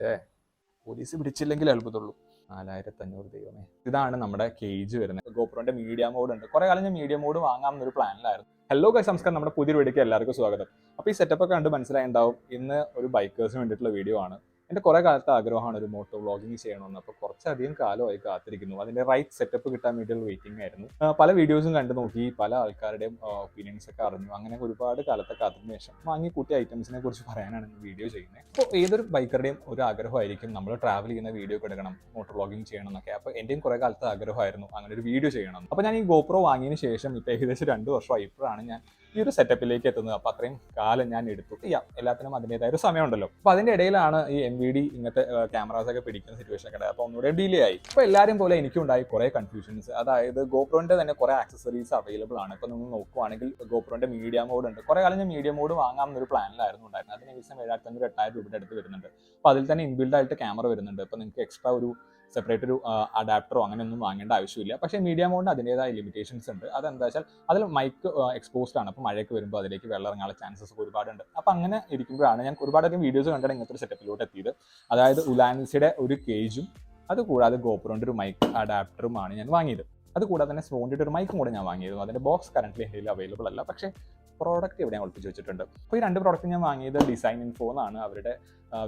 പക്ഷേ പോലീസ് പിടിച്ചില്ലെങ്കിൽ അത്ഭുതമുള്ളൂ. 4500 ദൈവമേ. ഇതാണ് നമ്മുടെ കേജ് വരുന്നത്. ഗോപ്രോന്റെ മീഡിയ മോഡ് ഉണ്ട്. കുറെ കാലം ഞാൻ മീഡിയ മോഡ് വാങ്ങാമെന്നൊരു പ്ലാനിലായിരുന്നു. ഹലോ ഗൈസ്, നമസ്കാരം. നമ്മുടെ പുതിയൊരു വീഡിയോക്ക് എല്ലാവർക്കും സ്വാഗതം. അപ്പോൾ ഈ സെറ്റപ്പ് ഒക്കെ കണ്ട് മനസ്സിലായിട്ടുണ്ടാവും, ഇന്ന് ഒരു ബൈക്കേഴ്സിന് വേണ്ടിയിട്ടുള്ള വീഡിയോ ആണ്. എൻ്റെ കുറേ കാലത്തെ ആഗ്രഹമാണ് ഒരു മോട്ടോ വ്ളോഗിങ് ചെയ്യണമെന്ന്. അപ്പോൾ കുറച്ചധികം കാലമായി കാത്തിരിക്കുന്നു. അതിൻ്റെ റൈറ്റ് സെറ്റപ്പ് കിട്ടാൻ വേണ്ടിയുള്ള വെയിറ്റിംഗ് ആയിരുന്നു. പല വീഡിയോസും കണ്ടു നോക്കി, പല ആൾക്കാരുടെയും ഒപ്പീനിയൻസ് ഒക്കെ അറിഞ്ഞു. അങ്ങനെ ഒരുപാട് കാലത്തെ കാത്തിരിന് ശേഷം വാങ്ങിക്കൂട്ടിയ ഐറ്റംസിനെ കുറിച്ച് പറയാനാണ് വീഡിയോ ചെയ്യുന്നത്. അപ്പോൾ ഏതൊരു ബൈക്കറുടെയും ഒരു ആഗ്രഹമായിരിക്കും നമ്മൾ ട്രാവൽ ചെയ്യുന്ന വീഡിയോ ഒക്കെ എടുക്കണം, മോട്ടോ വ്ളോഗിങ് ചെയ്യണം എന്നൊക്കെ. അപ്പോൾ എൻ്റെയും കുറേ കാലത്തെ ആഗ്രഹമായിരുന്നു അങ്ങനെ ഒരു വീഡിയോ ചെയ്യണം. അപ്പോൾ ഞാൻ ഈ ഗോപ്രോ വാങ്ങിയതിന് ശേഷം ഇപ്പോൾ ഏകദേശം 2 വർഷമായി. ഇപ്പോഴാണ് ഞാൻ ഈ ഒരു സെറ്റപ്പിലേക്ക് എത്തുന്നത്. അപ്പോൾ അത്രയും കാലം ഞാൻ എടുത്തു. എല്ലാത്തിനും അതിൻ്റെതായ ഒരു സമയമുണ്ടല്ലോ. അപ്പോൾ അതിൻ്റെ ഇടയിലാണ് ഈ MVD ഇങ്ങനത്തെ ക്യാമറാസ് ഒക്കെ പിടിക്കുന്ന സിറ്റുവേഷൻ ഒക്കെ ഉണ്ടായത്. അപ്പോൾ ഒന്നുകൂടെ ഡിലേ ആയി. അപ്പോൾ എല്ലാവരും പോലെ എനിക്കും ഉണ്ടായി കുറേ കൺഫ്യൂഷൻസ്. അതായത് ഗോപ്രോന്റെ തന്നെ കുറേ ആക്സസറീസ് അവൈലബിൾ ആണ്. ഇപ്പോൾ നിങ്ങൾ നോക്കുവാണെങ്കിൽ ഗോപ്രോന്റെ മീഡിയ മോഡ് ഉണ്ട്. കുറേ കാലം ഞാൻ മീഡിയ മോഡ് വാങ്ങാമെന്നൊരു പ്ലാനിലായിരുന്നു ഉണ്ടായിരുന്നത്. അതിന് ഏകദേശം 7500-8000 രൂപയുടെ അടുത്ത് വരുന്നുണ്ട്. അപ്പോൾ അതിൽ തന്നെ ഇൻബിൽഡ് ആയിട്ട് ക്യാമറ വരുന്നുണ്ട്. അപ്പോൾ നിങ്ങൾക്ക് എക്സ്ട്രാ ഒരു സെപ്പറേറ്റ് ഒരു അഡാപ്റ്ററോ അങ്ങനെയൊന്നും വാങ്ങേണ്ട ആവശ്യമില്ല. പക്ഷേ മീഡിയ മോഡിന് അതിൻ്റെതായ ലിമിറ്റേഷൻസ് ഉണ്ട്. അതെന്താ വെച്ചാൽ അതിൽ മൈക്ക് എക്സ്പോസ്ഡ് ആണ്. അപ്പോൾ മഴയ്ക്ക് വരുമ്പോൾ അതിലേക്ക് വെള്ളം ഇറങ്ങാനുള്ള ചാൻസസ് ഒരുപാടുണ്ട്. അപ്പോൾ അങ്ങനെ ഇരിക്കുമ്പോഴാണ് ഞാൻ ഒരുപാടധികം വീഡിയോസ് കണ്ടിട്ട് ഇങ്ങനത്തെ ഒരു സെറ്റപ്പിലോട്ട് എത്തിയത്. അതായത് ഉലാൻസിയുടെ ഒരു കേജും അതുകൂടാതെ ഗോപ്രോന്റെ ഒരു മൈക്ക് അഡാപ്റ്ററുമാണ് ഞാൻ വാങ്ങിയത്. അതുകൂടാതെ തന്നെ സോണിയുടെ ഒരു മൈക്കും കൂടെ ഞാൻ വാങ്ങിയത്. അതിൻ്റെ ബോക്സ് കറന്റ് എൻ്റെ അവൈലബിൾ അല്ല, പക്ഷേ പ്രോഡക്റ്റ് ഇവിടെ ഞാൻ ഒളിപ്പിച്ച് വെച്ചിട്ടുണ്ട്. അപ്പോൾ ഈ 2 പ്രോഡക്റ്റ് ഞാൻ വാങ്ങിയത് ഡിസൈൻ ഇൻഫോ എന്നാണ്. അവരുടെ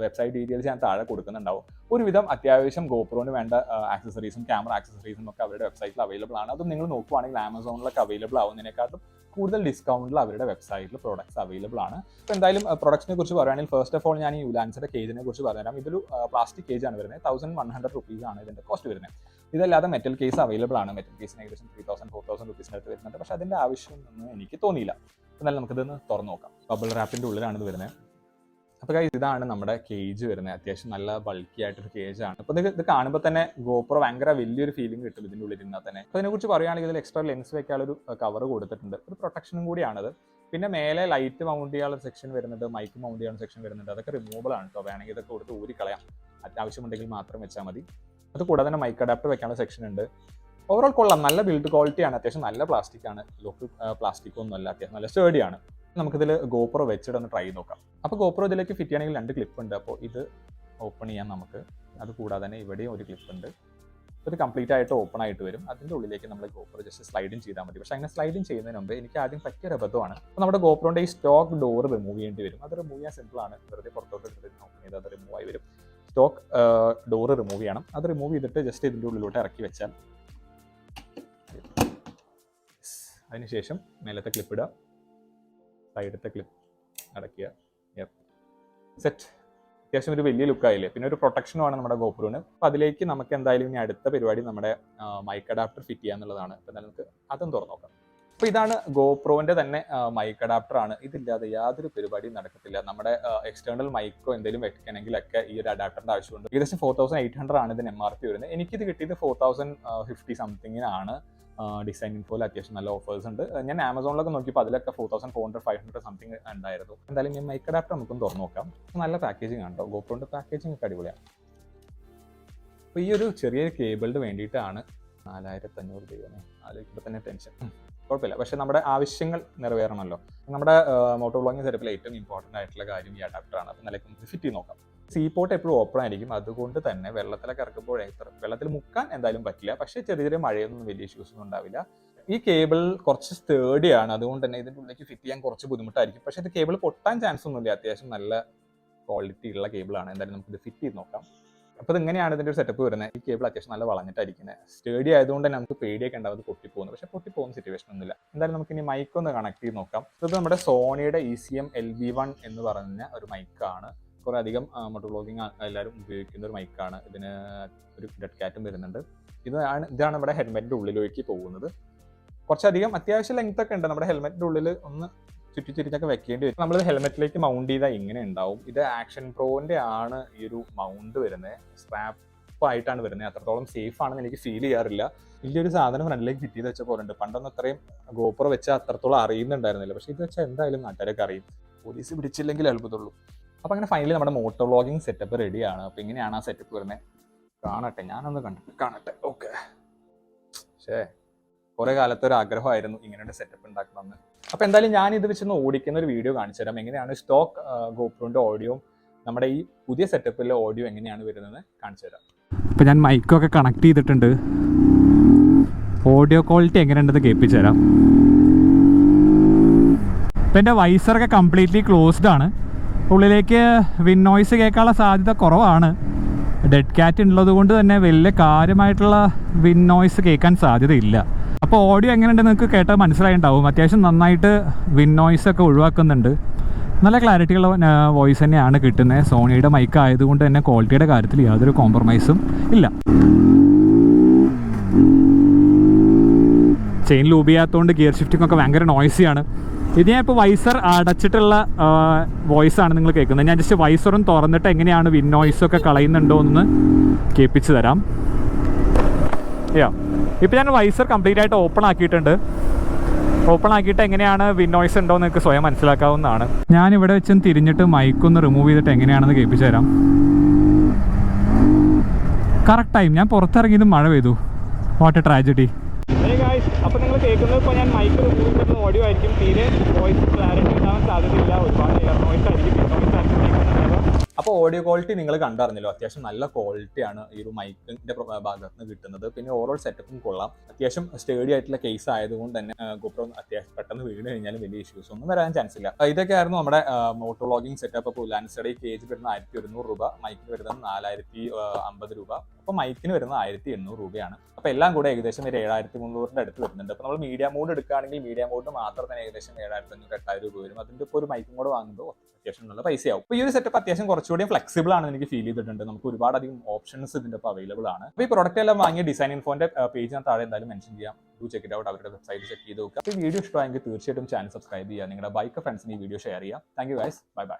വെബ്സൈറ്റ് ഡീറ്റെയിൽസ് ഞാൻ താഴെ കൊടുക്കുന്നുണ്ടാവും. ഒരുവിധം അത്യാവശ്യം ഗോപ്രോന് വേണ്ട ആക്സസറീസും ക്യാമറ ആക്സസറീസും ഒക്കെ അവരുടെ വെബ്സൈറ്റിൽ അവൈലബിൾ ആണ്. അതും നിങ്ങൾ നോക്കുവാണെങ്കിൽ ആമസോണിലൊക്കെ അവൈലബിൾ ആവുന്നതിനെക്കാട്ടും കൂടുതൽ ഡിസ്കൗണ്ടിൽ അവരുടെ വെബ്സൈറ്റിൽ പ്രോഡക്ട്സ് അവൈലബിൾ ആണ്. അപ്പോൾ എന്തായാലും പ്രൊഡക്ട്സിനെ കുറിച്ച് പറയുകയാണെങ്കിൽ ഫസ്റ്റ് ഓഫ് ഓൾ ഞാൻ ഈ ഉലാൻസിന്റെ കേജിനെ കുറിച്ച് പറഞ്ഞുതരാം. ഇതൊരു പ്ലാസ്റ്റിക് കേജ് ആണ് വരുന്നത്. 1100 rupees ആണ് ഇതിന്റെ കോസ്റ്റ് വരുന്നത്. ഇതല്ലാതെ മെറ്റൽ കേസ് അവൈലബിൾ ആണ്. മെറ്റൽ കേസിന് ഏകദേശം 3000-4000 rupees അടുത്ത് വരുന്നുണ്ട്. പക്ഷേ അതിന്റെ ആവശ്യമൊന്നും എനിക്ക് തോന്നിയില്ല. എന്നാലും നമുക്കിതൊന്ന് തുറന്നു നോക്കാം. ബബിൾ റാപ്പിന്റെ ഉള്ളിലാണ് ഇത് വരുന്നത്. അപ്പോൾ ഇതാണ് നമ്മുടെ കേജ് വരുന്നത്. അത്യാവശ്യം നല്ല ബൾക്കി ആയിട്ടൊരു കേജാണ്. അപ്പോൾ ഇത് കാണുമ്പോൾ തന്നെ ഗോപ്രോ ഭയങ്കര വലിയൊരു ഫീലിംഗ് കിട്ടും ഇതിൻ്റെ ഉള്ളിൽ ഇരുന്നാൽ തന്നെ. അപ്പോൾ ഇതിനെക്കുറിച്ച് പറയുകയാണെങ്കിൽ ഇതിൽ എക്സ്ട്രാ ലെൻസ് വെക്കാനുള്ളൊരു കവർ കൊടുത്തിട്ടുണ്ട്. ഒരു പ്രൊട്ടക്ഷനും കൂടിയാണത്. പിന്നെ മേലെ ലൈറ്റ് മൗണ്ട് ചെയ്യാനുള്ള സെക്ഷൻ വരുന്നുണ്ട്, മൈക്ക് മൗണ്ട് ചെയ്യാനുള്ള സെക്ഷൻ വരുന്നുണ്ട്. അതൊക്കെ റിമൂവബിൾ ആണ് കേട്ടോ. വേണമെങ്കിൽ ഇതൊക്കെ കൊടുത്ത് ഊരിക്കളയാം, അത്യാവശ്യമുണ്ടെങ്കിൽ മാത്രം വെച്ചാൽ മതി. അത് കൂടാതെ തന്നെ മൈക്ക് അഡാപ്റ്റർ വെക്കാനുള്ള സെക്ഷൻ ഉണ്ട്. ഓവറോൾ കൊള്ളാം, നല്ല ബിൽഡ് ക്വാളിറ്റിയാണ്. അത്യാവശ്യം നല്ല പ്ലാസ്റ്റിക് ആണ്, ലോക്കൽ പ്ലാസ്റ്റിക് ഒന്നും അല്ല, അത്യാവശ്യം നല്ല സ്റ്റേഡിയാണ്. നമുക്കിതിൽ ഗോപ്രോ വെച്ചിട്ടൊന്ന് ട്രൈ നോക്കാം. അപ്പോൾ ഗോപ്രോ ഇതിലേക്ക് ഫിറ്റ് ചെയ്യണമെങ്കിൽ 2 ക്ലിപ്പ് ഉണ്ട്. അപ്പോൾ ഇത് ഓപ്പൺ ചെയ്യാം നമുക്ക്. അത് കൂടാതെ തന്നെ ഇവിടെയും ഒരു ക്ലിപ്പ് ഉണ്ട്. ഇത് കംപ്ലീറ്റ് ആയിട്ട് ഓപ്പൺ ആയിട്ട് വരും. അതിൻ്റെ ഉള്ളിലേക്ക് നമ്മൾ ഗോപ്രോ ജസ്റ്റ് സ്ലൈഡിങ് ചെയ്താൽ മതി. പക്ഷേ അങ്ങനെ സ്ലൈഡിങ് ചെയ്യുന്നതിന് മുമ്പ് എനിക്ക് ആദ്യം പറ്റിയൊരു അബദ്ധമാണ്. അപ്പോൾ നമ്മുടെ ഗോപ്രോന്റെ ഈ സ്റ്റോക്ക് ഡോർ റിമൂവ് ചെയ്യേണ്ടി വരും. അത് റിമൂവ് ചെയ്യാൻ സിമ്പിളാണ്. വെറുതെ പുറത്തോട്ട് എടുത്തിട്ട് ഓപ്പൺ ചെയ്ത് അത് റിമൂവ് ആയി വരും. സ്റ്റോക്ക് ഡോർ റിമൂവ് ചെയ്യണം. അത് റിമൂവ് ചെയ്തിട്ട് ജസ്റ്റ് ഇതിൻ്റെ ഉള്ളിലോട്ട് ഇറക്കി വെച്ചാൽ അതിനുശേഷം മേലത്തെ ക്ലിപ്പ് ഇടുക, സൈഡത്തെ ക്ലിപ്പ് അടയ്ക്കുക. സെറ്റ്. അത്യാവശ്യം ഒരു വലിയ ലുക്കായില്ലേ. പിന്നെ ഒരു പ്രൊട്ടക്ഷനുമാണ് നമ്മുടെ ഗോപ്രോന്. അപ്പോൾ അതിലേക്ക് നമുക്ക് എന്തായാലും ഇനി അടുത്ത പരിപാടി നമ്മുടെ മൈക്ക് അഡാപ്റ്റർ ഫിറ്റ് ചെയ്യുക എന്നുള്ളതാണ്. അപ്പോൾ എന്തായാലും നമുക്ക് അതും തുറന്നു നോക്കാം. അപ്പോൾ ഇതാണ് ഗോപ്രോന്റെ തന്നെ മൈക്ക് അഡാപ്റ്റർ ആണ്. ഇതില്ലാതെ യാതൊരു പരിപാടിയും നടക്കത്തില്ല. നമ്മുടെ എക്സ്റ്റേണൽ മൈക്കോ എന്തെങ്കിലും വെക്കണമെങ്കിലൊക്കെ ഈ ഒരു അഡാപ്റ്ററിന്റെ ആവശ്യമുണ്ട്. ഏകദേശം 4800 ആണ് ഇതിന് MRP വരുന്നത്. എനിക്കിത് കിട്ടിയത് 4050 സംതിങ്ങിനാണ്. ഡിസൈൻ ഇൻഫോയിൽ അത്യാവശ്യം നല്ല ഓഫേഴ്സ് ഉണ്ട്. ഞാൻ ആമസോണിലൊക്കെ നോക്കിയപ്പോൾ അതിലൊക്കെ 4400-500 സംതിങ് ഉണ്ടായിരുന്നു. എന്തായാലും ഞാൻ മൈക്ക് അഡാപ്റ്റർ നമുക്കൊന്ന് തുറന്നു നോക്കാം. നല്ല പാക്കേജിങ് ആണ് കേട്ടോ. ഗോപ്രോന്റെ പാക്കേജിങ് ഒക്കെ അടിപൊളിയാണ്. അപ്പോൾ ഈ ഒരു ചെറിയ കേബിളിന് വേണ്ടിയിട്ടാണ് 4500 ദൈവമേ. ആലോചിക്കുമ്പോൾ തന്നെ ടെൻഷൻ. കുഴപ്പമില്ല, പക്ഷേ നമ്മുടെ ആവശ്യങ്ങൾ നിറവേറണമല്ലോ. നമ്മുടെ മോട്ടോ വ്ളോഗിങ് സെറ്റപ്പിൽ ഏറ്റവും ഇമ്പോർട്ടൻ്റ് ആയിട്ടുള്ള കാര്യം ഈ അഡാപ്റ്ററാണ്. അപ്പോൾ നിലയ്ക്ക് നമുക്ക് ഫിറ്റ് ചെയ്ത് നോക്കാം. സീപോർട്ട് എപ്പോഴും ഓപ്പൺ ആയിരിക്കും. അതുകൊണ്ട് തന്നെ വെള്ളത്തിലൊക്കെ ഇറക്കുമ്പോൾ വെള്ളത്തിൽ മുക്കാൻ എന്തായാലും പറ്റില്ല. പക്ഷേ ചെറിയ ചെറിയ മഴയൊന്നും വലിയ ഇഷ്യൂസ് ഒന്നും ഉണ്ടാവില്ല. ഈ കേബിൾ കുറച്ച് സ്റ്റേഡിയാണ്. അതുകൊണ്ട് തന്നെ ഇതിൻ്റെ ഉള്ളിലേക്ക് ഫിറ്റ് ചെയ്യാൻ കുറച്ച് ബുദ്ധിമുട്ടായിരിക്കും. പക്ഷേ ഇത് കേബിൾ പൊട്ടാൻ ചാൻസ് ഒന്നുമില്ല. അത്യാവശ്യം നല്ല ക്വാളിറ്റി ഉള്ള കേബിളാണ്. എന്തായാലും നമുക്കിത് ഫിറ്റ് ചെയ്ത് നോക്കാം. അപ്പോൾ ഇങ്ങനെയാണ് ഇതിൻ്റെ ഒരു സെറ്റപ്പ് വരുന്നത്. ഈ കേബിൾ അത്യാവശ്യം നല്ല വളഞ്ഞിട്ടായിരിക്കുന്നത്. സ്റ്റേഡി ആയതുകൊണ്ട് തന്നെ നമുക്ക് പേടിയൊക്കെ ഉണ്ടാവും പൊട്ടിപ്പോകുന്നത്. പക്ഷേ പൊട്ടിപ്പോകുന്ന സിറ്റുവേഷൻ ഒന്നുമില്ല. എന്തായാലും നമുക്ക് ഇനി മൈക്ക് ഒന്ന് കണക്ട് ചെയ്ത് നോക്കാം. ഇത് നമ്മുടെ സോണിയുടെ ECM LV1 എന്ന് പറഞ്ഞ ഒരു മൈക്കാണ്. കുറേ അധികം മോട്ടോ വ്ളോഗിങ് എല്ലാവരും ഉപയോഗിക്കുന്ന ഒരു മൈക്കാണ്. ഇതിന് ഒരു ഡെഡ് കാറ്റും വരുന്നുണ്ട്. ഇതാണ് നമ്മുടെ ഹെൽമെറ്റിൻ്റെ ഉള്ളിലേക്ക് പോകുന്നത്. കുറച്ചധികം അത്യാവശ്യം ലെങ്ത് ഒക്കെ ഉണ്ട്. നമ്മുടെ ഹെൽമെറ്റിൻ്റെ ഉള്ളിൽ ഒന്ന് ചുറ്റിച്ചിരിച്ചൊക്കെ വെക്കേണ്ടി വരും. നമ്മൾ ഹെൽമെറ്റിലേക്ക് മൗണ്ട് ചെയ്താൽ ഇങ്ങനെ ഉണ്ടാവും. ഇത് ആക്ഷൻ പ്രോന്റെ ആണ് ഈ ഒരു മൗണ്ട് വരുന്നത്. സ്ട്രാപ്പ് ആയിട്ടാണ് വരുന്നത്. അത്രത്തോളം സേഫ് ആണെന്ന് എനിക്ക് ഫീൽ ചെയ്യാറില്ല. വലിയൊരു സാധനം ഫ്രണ്ടിലേക്ക് ഫിറ്റ് ചെയ്ത് വെച്ച പോലെ ഉണ്ട്. പണ്ടൊന്നും അത്രയും ഗോപ്രോ വെച്ചാൽ അത്രത്തോളം അറിയുന്നുണ്ടായിരുന്നില്ല. പക്ഷേ ഇത് വെച്ചാൽ എന്തായാലും നാട്ടുകാരൊക്കെ അറിയും. പോലീസ് പിടിച്ചില്ലെങ്കിൽ അത്ഭുതമുള്ളൂ. അപ്പോൾ അങ്ങനെ ഫൈനലി നമ്മുടെ മോട്ടോ വ്ളോഗിങ് സെറ്റപ്പ് റെഡിയാണ്. അപ്പോൾ ഇങ്ങനെയാണ് ആ സെറ്റപ്പ് വരുന്നത്. കാണട്ടെ, ഞാനൊന്ന് കണ്ടിട്ട് കാണട്ടെ. ഓക്കെ. പക്ഷേ കുറേ കാലത്തെ ഒരു ആഗ്രഹമായിരുന്നു ഇങ്ങനെയുള്ള സെറ്റപ്പ് ഉണ്ടാക്കണമെന്ന്. അപ്പോൾ എന്തായാലും ഞാൻ ഇത് വെച്ചൊന്ന് ഓടിക്കുന്ന ഒരു വീഡിയോ കാണിച്ചു തരാം. എങ്ങനെയാണ് സ്റ്റോക്ക് ഗോപ്രോന്റെ ഓഡിയോയും നമ്മുടെ ഈ പുതിയ സെറ്റപ്പിലെ ഓഡിയോ എങ്ങനെയാണ് വരുന്നത് കാണിച്ചു തരാം. ഇപ്പോൾ ഞാൻ മൈക്കൊക്കെ കണക്ട് ചെയ്തിട്ടുണ്ട്. ഓഡിയോ ക്വാളിറ്റി എങ്ങനെയുണ്ടെന്ന് കേൾപ്പിച്ചു തരാം. ഇപ്പം എൻ്റെ വൈസറൊക്കെ കംപ്ലീറ്റ്ലി ക്ലോസ്ഡ് ആണ്. ഉള്ളിലേക്ക് വിൻ നോയ്സ് കേൾക്കാനുള്ള സാധ്യത കുറവാണ്. ഡെഡ് ക്യാറ്റ് ഉള്ളത് കൊണ്ട് തന്നെ വലിയ കാര്യമായിട്ടുള്ള വിൻ നോയ്സ് കേൾക്കാൻ സാധ്യതയില്ല. അപ്പോൾ ഓഡിയോ എങ്ങനെയുണ്ടെന്ന് നിങ്ങൾക്ക് കേട്ടാൽ മനസ്സിലായിട്ടുണ്ടാവും. അത്യാവശ്യം നന്നായിട്ട് വിൻ നോയ്സ് ഒക്കെ ഒഴിവാക്കുന്നുണ്ട്. നല്ല ക്ലാരിറ്റിയുള്ള വോയിസ് തന്നെയാണ് കിട്ടുന്നത്. സോണിയുടെ മൈക്ക് ആയതുകൊണ്ട് തന്നെ ക്വാളിറ്റിയുടെ കാര്യത്തിൽ യാതൊരു കോംപ്രമൈസും ഇല്ല. ചെയിൻ ലൂബ് ചെയ്യാത്തതുകൊണ്ട് ഗിയർ ഷിഫ്റ്റിംഗ് ഒക്കെ ഭയങ്കര നോയ്സിയാണ്. ഇത് ഞാൻ ഇപ്പോൾ വൈസർ അടച്ചിട്ടുള്ള വോയിസാണ് നിങ്ങൾ കേൾക്കുന്നത്. ഞാൻ ജസ്റ്റ് വൈസറും തുറന്നിട്ട് എങ്ങനെയാണ് വിൻ നോയ്സൊക്കെ കളയുന്നുണ്ടോ എന്ന് കേൾപ്പിച്ച് തരാം. ഇപ്പോൾ ഞാൻ വൈസർ കംപ്ലീറ്റ് ആയിട്ട് ഓപ്പൺ ആക്കിയിട്ടുണ്ട്. ഓപ്പൺ ആക്കിയിട്ട് എങ്ങനെയാണ് വിൻ നോയ്സ് ഉണ്ടോ എന്ന് നിങ്ങൾക്ക് സ്വയം മനസ്സിലാക്കാവുന്നതാണ്. ഞാനിവിടെ വെച്ചും തിരിഞ്ഞിട്ട് മൈക്കൊന്ന് റിമൂവ് ചെയ്തിട്ട് എങ്ങനെയാണെന്ന് കേൾപ്പിച്ച് തരാം. Correct time. ഞാൻ പുറത്തിറങ്ങിയത് മഴ പെയ്തു. What A tragedy. അപ്പോൾ നിങ്ങൾ കേൾക്കുന്നത് ഇപ്പോൾ ഞാൻ മൈക്ക് റിമൂവ് ചെയ്തിട്ടുള്ള ഓഡിയോ ആയിരിക്കും. തീരെ വോയിസ് ക്ലാരിറ്റി ഉണ്ടാകാൻ സാധ്യതയില്ല. ഒരുപാട് എയർ നോയ്സ് ആയിരിക്കും, വിൻ നോയ്സ് ആയിരിക്കും. അപ്പോൾ ഓഡിയോ ക്വാളിറ്റി നിങ്ങൾ കണ്ടറിഞ്ഞല്ലോ. അത്യാവശ്യം നല്ല ക്വാളിറ്റിയാണ് ഈ ഒരു മൈക്കിൻ്റെ ഭാഗത്ത് നിന്ന് കിട്ടുന്നത്. പിന്നെ ഓവറോൾ സെറ്റപ്പും കൊള്ളാം. അത്യാവശ്യം സ്റ്റേഡി ആയിട്ടുള്ള കേസ് ആയതുകൊണ്ട് തന്നെ GoPro അത്യാവശ്യം പെട്ടെന്ന് വീണ് കഴിഞ്ഞാലും വലിയ ഇഷ്യൂസ് ഒന്നും വരാൻ ചാൻസ് ഇല്ല. ഇതൊക്കെയായിരുന്നു നമ്മുടെ മോട്ടോ വ്ളോഗിങ് സെറ്റപ്പ്. അപ്പോൾ ലാൻഡ്സൈഡ് കേജ് വരുന്ന 1100 രൂപ, മൈക്കിന് വരുന്നത് 4050 രൂപ, അപ്പോൾ മൈക്കിന് വരുന്നത് 1800 രൂപയാണ്. അപ്പോൾ എല്ലാം കൂടെ ഏകദേശം ഒരു 7300 അടുത്ത് വരുന്നുണ്ട്. അപ്പോൾ നമ്മൾ മീഡിയ മോഡ് എടുക്കുകയാണെങ്കിൽ മീഡിയ മോഡ് മാത്രം തന്നെ ഏകദേശം 7500 8000 രൂപ വരും. അതിൻ്റെ ഇപ്പോൾ ഒരു മൈക്കും കൂടെ വാങ്ങുമ്പോൾ അത്യാവശ്യം നല്ല പൈസയാവും. അപ്പോൾ ഈ ഒരു സെറ്റപ്പ് അത്യാവശ്യം കുറച്ചുകൂടി ഫ്ലെക്സിബിൾ ആണെന്ന് എനിക്ക് ഫീൽ ചെയ്തിട്ടുണ്ട്. നമുക്ക് ഒരുപാട് അധികം ഓപ്ഷൻസ് ഇതിൻ്റെ ഇപ്പോൾ അവൈലബിൾ ആണ്. അപ്പോൾ ഈ പ്രൊഡക്റ്റ് എല്ലാം വാങ്ങിയ ഡിസൈൻ ഇൻഫോന്റെ പേജിന് താഴെ എന്തായാലും മെൻഷൻ ചെയ്യാം. Do check it out. അവരുടെ വെബ്സൈറ്റ് ചെക്ക് ചെയ്ത് നോക്കുക. അപ്പോൾ ഈ വീഡിയോ ഇഷ്ടമായെങ്കിൽ തീർച്ചയായിട്ടും ചാനൽ സബ്സ്ക്രൈബ് ചെയ്യുക. നിങ്ങളുടെ ബൈക്ക് ഫ്രണ്ട്സിന് ഈ വീഡിയോ ഷെയർ ചെയ്യുക. Thank you guys. Bye bye.